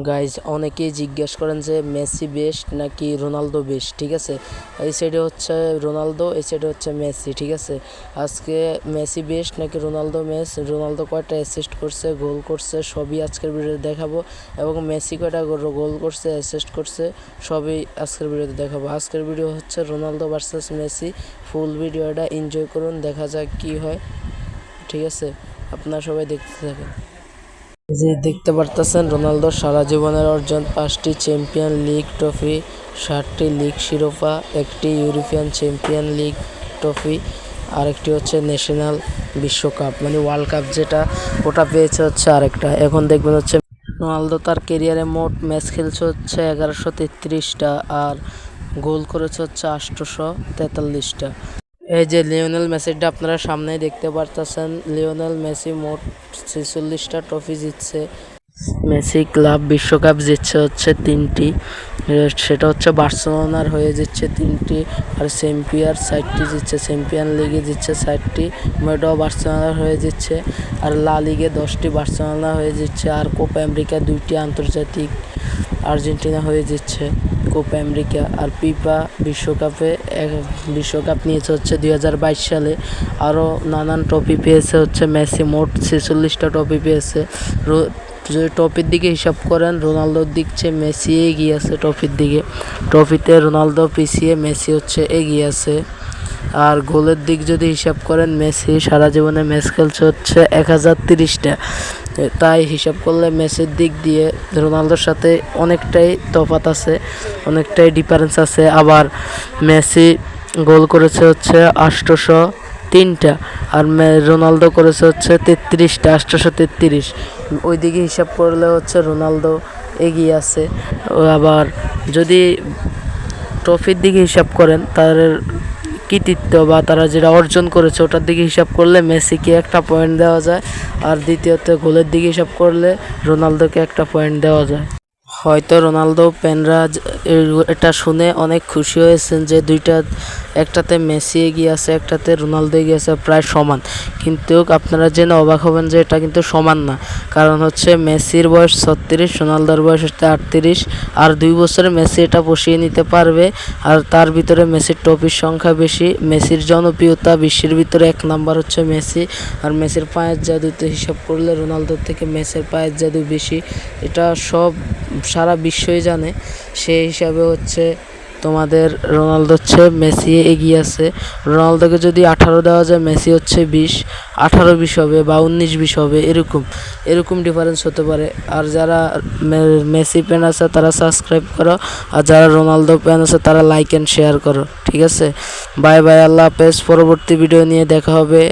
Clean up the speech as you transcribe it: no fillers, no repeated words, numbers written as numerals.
Guys অনেকেই জিজ্ঞেস করেন যে মেসি বেস্ট নাকি রোনালদো বেস্ট। ঠিক আছে, এই সাইডে হচ্ছে রোনালদো, এই সাইডে হচ্ছে মেসি। ঠিক আছে, আজকে মেসি বেস্ট নাকি রোনালদো কয়টা অ্যাসিস্ট করছে, গোল করছে, সবই আজকের ভিডিওতে দেখাবো। এবং মেসি কয়টা গোল করছে, অ্যাসিস্ট করছে, সবই আজকের ভিডিওতে দেখাবো। আজকের ভিডিও হচ্ছে রোনালদো ভার্সেস মেসি। ফুল ভিডিওটা এনজয় করুন, দেখা যাক কি হয়। ঠিক আছে, আপনারা সবাই দেখতে থাকেন। যে দেখতে পারতেছেন রোনালদোর সারা জীবনের অর্জন 5টি চ্যাম্পিয়ন লিগ ট্রফি, 7টি লিগ শিরোপা, একটি ইউরোপিয়ান চ্যাম্পিয়ন লিগ ট্রফি, আরেকটি হচ্ছে ন্যাশনাল বিশ্বকাপ মানে ওয়ার্ল্ড কাপ যেটা, ওটা পেয়েছে হচ্ছে আরেকটা। এখন দেখবেন হচ্ছে রোনালদো তার কেরিয়ারে মোট ম্যাচ খেলছে হচ্ছে 1133টা আর গোল করেছে হচ্ছে 843টা। এই যে লিওনেল মেসিটা আপনারা সামনে দেখতে পারতেছেন, লিওনেল মেসি মোট 46টা ট্রফি জিতছে। মেসি ক্লাব বিশ্বকাপ জিতছে হচ্ছে 3টি, সেটা হচ্ছে বার্সেলোনার হয়ে জিতছে 3টি, আর চ্যাম্পিয়ন 4টি জিতছে, চ্যাম্পিয়ন লিগে জিতছে 4টি, ওটাও বার্সেলোনার হয়ে জিতছে। আর লা লিগে 10টি বার্সেলোনা হয়ে জিতছে। আর কোপা আমেরিকা 2টি আন্তর্জাতিক আর্জেন্টিনা হয়ে জিতছে কোপা আমেরিকা। আর ফিফা বিশ্বকাপ নিয়েছে হচ্ছে 2022 সালে। আরও নানান ট্রফি পেয়েছে হচ্ছে মেসি, মোট 46টা ট্রফি পেয়েছে। যদি ট্রফির দিকে হিসাব করেন, রোনালদোর দিক চেয়ে মেসি এগিয়ে আছে ট্রফির দিকে। ট্রফিতে রোনালদো পিছিয়ে, মেসি হচ্ছে এগিয়ে আছে। আর গোলের দিক যদি হিসাব করেন, মেসি সারা জীবনে ম্যাচ খেলছে হচ্ছে 1030টা, তাই হিসাব করলে মেসির দিক দিয়ে রোনালদোর সাথে অনেকটাই তফাৎ আছে, অনেকটাই ডিফারেন্স আছে। আবার মেসি গোল করেছে হচ্ছে 803টা, আর রোনালদো করেছে হচ্ছে 33টা, 833। ওই দিকে হিসাব করলে হচ্ছে রোনালদো এগিয়ে আছে। আবার যদি ট্রফির দিকে হিসাব করেন, তার কৃতিত্ব বা তারা যেটা অর্জন করেছে ওটার দিকে হিসাব করলে মেসিকে একটা পয়েন্ট দেওয়া যায়, আর দ্বিতীয়ত গোলের দিকে হিসাব করলে রোনালদোকে একটা পয়েন্ট দেওয়া যায়। হয়তো রোনালদো ফ্যানরা এটা শুনে অনেক খুশি হয়েছেন যে একটাতে মেসি এগিয়ে আছে, একটাতে রোনালদো এগিয়ে আছে, প্রায় সমান। কিন্তু আপনারা জেনে অবাক হবেন যে এটা কিন্তু সমান না। কারণ হচ্ছে মেসির বয়স 36, রোনালদোর বয়স হচ্ছে 38, আর 2 বছরে মেসি এটা বসিয়ে নিতে পারবে। আর তার ভিতরে মেসির ট্রফির সংখ্যা বেশি, মেসির জনপ্রিয়তা বিশ্বের ভিতরে 1 নাম্বার হচ্ছে মেসি। আর মেসির পায়ের জাদুতে হিসাব করলে রোনালদোর থেকে মেসির পায়ের জাদু বেশি, এটা সারা বিশ্বই জানে। সেই হিসাবে হচ্ছে তোমাদের রোনালদো হচ্ছে মেসি এগিয়ে আছে। রোনালদোকে যদি 18 দেওয়া যায়, মেসি হচ্ছে 20, 18-20 হবে বা 19-20 হবে, এরকম ডিফারেন্স হতে পারে। আর যারা মেসি ফ্যান আছে তারা সাবস্ক্রাইব করো, আর যারা রোনালদো ফ্যান আছে তারা লাইক অ্যান্ড শেয়ার করো। ঠিক আছে, বাই বাই, আল্লাহ হাফেজ। পরবর্তী ভিডিও নিয়ে দেখা হবে।